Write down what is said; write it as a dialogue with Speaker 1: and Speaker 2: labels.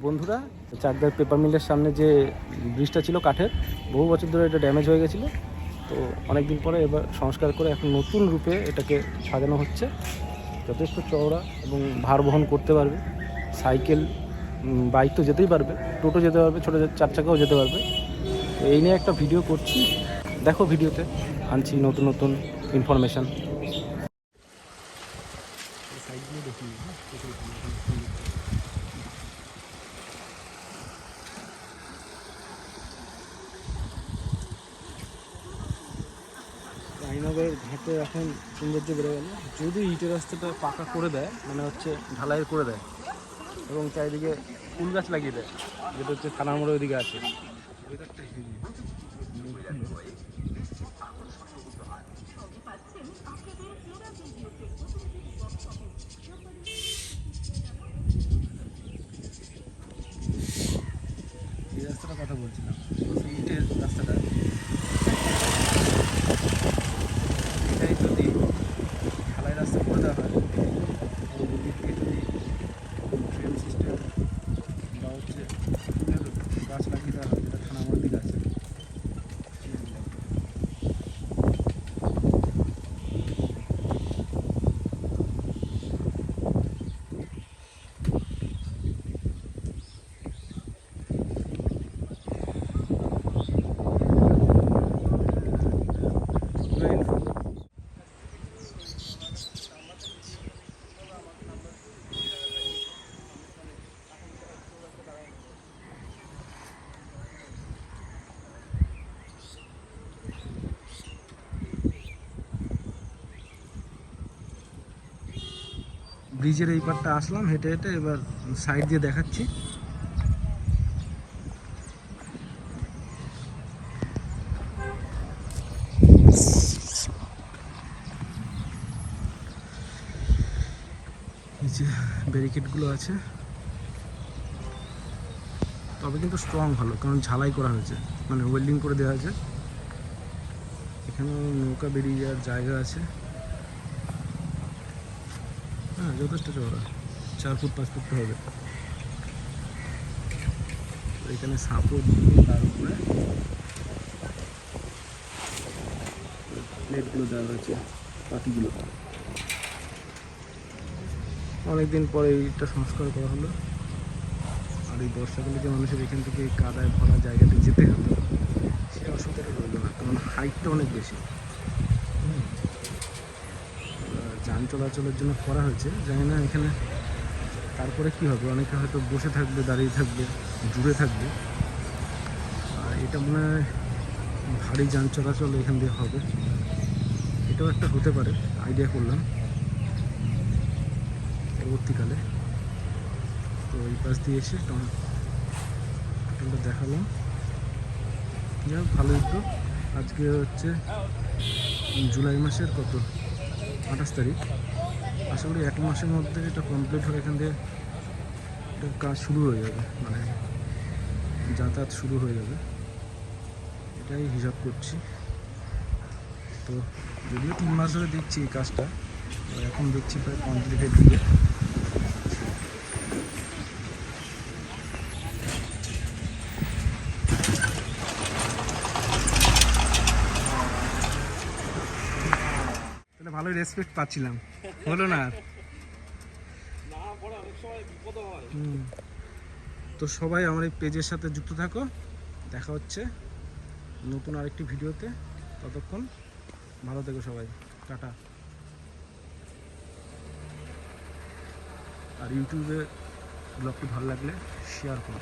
Speaker 1: বন্ধুরা, চাকদার পেপার মিলের সামনে যে ব্রিজটা ছিল কাঠের, বহু বছর ধরে এটা ড্যামেজ হয়ে গেছিলো। তো অনেক দিন পরে এবার সংস্কার করে এখন নতুন রূপে এটাকে সাজানো হচ্ছে। যথেষ্ট চওড়া এবং ভার বহন করতে পারবে। সাইকেল, বাইক তো যেতেই পারবে, টোটো যেতে পারবে, ছোটো চার চাকাও যেতে পারবে। তো এই নিয়ে একটা ভিডিও করছি, দেখো ভিডিওতে আনছি নতুন নতুন ইনফরমেশান। রানীনগরের ঘাটে এখন সৌন্দর্য বেড়ে গেল। যদি ইটের রাস্তাটা পাকা করে দেয়, মানে হচ্ছে ঢালাই করে দেয় এবং চারিদিকে ফুল গাছ লাগিয়ে দেয়, যেটা হচ্ছে থানার মোড়ের ওইদিকে আছে। এই রাস্তাটার কথা বলছিলাম, ইটের রাস্তাটা, এটাই যদি ঢালাই রাস্তা করে দেওয়া হয়, দুদিকে যদি ট্রেন সিস্টেম বা হচ্ছে ফুলের গাছ লাগিয়ে দেওয়া হয়, যেটা থানা মোড়ের দিকে আছে, ব্রিজের এই পারটা আসলাম হেঁটে হেঁটে, এবার সাইড দিয়ে দেখাচ্ছি। এই যে ব্যারিকেডগুলো আছে, তবে কিন্তু স্ট্রং ভালো, কারণ ঝালাই করা হয়েছে, মানে ওয়েল্ডিং করে দেওয়া হয়েছে। এখানে নৌকা বেরিয়ে যাওয়ার জায়গা আছে। হ্যাঁ, যথেষ্ট চওড়া, 4 ফুট 5 ফুট হবে। এখানে সাপোর্ট দিয়ে তার উপরে প্লেটগুলো দেওয়া হয়েছে, পাটিগুলো। অনেকদিন পরে এইটা সংস্কার করা হলো। আর এই বর্ষাকালে যে মানুষের এখান থেকে কাদায় ভরা জায়গাতে যেতে হতো, সে অসুবিধাটা রইল না, কারণ হাইটটা অনেক বেশি। যান চলাচলের জন্য করা হয়েছে, জানি না এখানে তারপরে কি হবে। অনেকে হয়তো বসে থাকবে, দাঁড়িয়ে থাকবে, জুড়ে থাকবে। আর এটা মনে হয় ভারী যান চলাচল এখান দিয়ে হবে, এটাও একটা হতে পারে, আইডিয়া করলাম পরবর্তীকালে। তো এই পাশ দিয়ে এসে টোটালটা দেখালাম। যাই হোক, ভালো উদ্যোগ। আজকে হচ্ছে জুলাই মাসের 28 তারিখ। আশা করি 1 মাসের মধ্যে এটা কমপ্লিট হয়ে এখান দিয়ে এটার কাজ শুরু হয়ে যাবে, মানে যাতায়াত শুরু হয়ে যাবে, এটাই হিসাব করছি। তো যদিও 3 মাস ধরে দেখছি এই কাজটা, এখন দেখছি প্রায় কমপ্লিটের দিকে। তাহলে ভালোই রেসপেক্ট পাচ্ছিলাম, হলো না? তো সবাই আমার এই পেজের সাথে যুক্ত থাকো, দেখা হচ্ছে নতুন আরেকটি ভিডিওতে। ততক্ষণ ভালো থেকো সবাই, টাটা। আর ইউটিউবে ব্লগটি ভালো লাগলে শেয়ার করো।